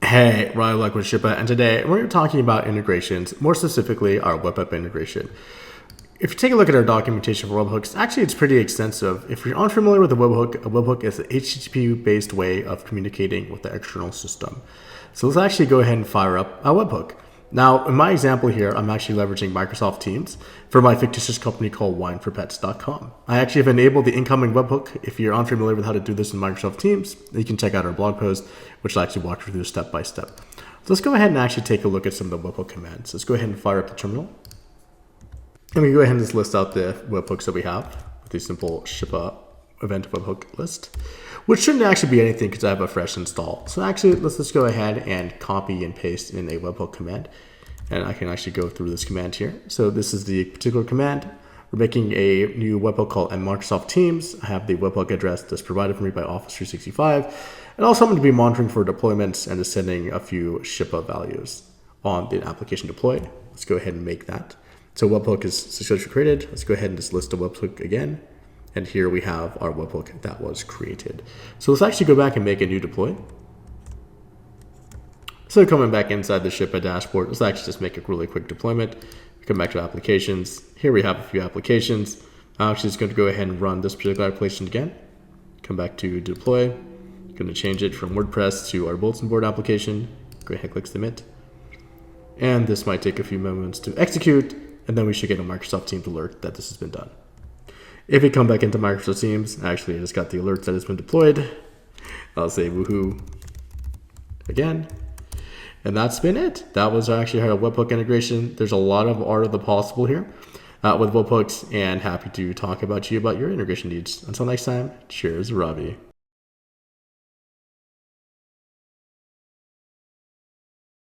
Hey, Ryan Luck with Shipa, and today we're talking about integrations, more specifically our web app integration. If you take a look at our documentation for webhooks, actually it's pretty extensive. If you're unfamiliar with a webhook is an HTTP-based way of communicating with the external system. So let's actually go ahead and fire up a webhook. Now, in my example here, I'm actually leveraging Microsoft Teams for my fictitious company called wineforpets.com. I actually have enabled the incoming webhook. If you're unfamiliar with how to do this in Microsoft Teams, you can check out our blog post, which will actually walk you through step by step. So let's go ahead and actually take a look at some of the webhook commands. Let's go ahead and fire up the terminal. And we go ahead and just list out the webhooks that we have with the simple Shipa event webhook list, which shouldn't actually be anything because I have a fresh install. So actually, let's just go ahead and copy and paste in a webhook command. And I can actually go through this command here. So this is the particular command. We're making a new webhook called Microsoft Teams. I have the webhook address that's provided for me by Office 365. And also I'm going to be monitoring for deployments and just sending a few Shipa values on the application deployed. Let's go ahead and make that. So webhook is successfully created. Let's go ahead and just list the webhook again. And here we have our webhook that was created. So let's actually go back and make a new deploy. So coming back inside the Shipa dashboard, let's actually just make a really quick deployment. Come back to applications. Here we have a few applications. I'm actually just going to go ahead and run this particular application again. Come back to deploy. I'm going to change it from WordPress to our bulletin board application. Go ahead and click submit. And this might take a few moments to execute, and then we should get a Microsoft Teams alert that this has been done. If we come back into Microsoft Teams, actually I just got the alert that it's been deployed. I'll say woohoo again. And that's been it. That was actually our webhook integration. There's a lot of art of the possible here with webhooks, and happy to talk about your integration needs. Until next time, cheers, Robbie.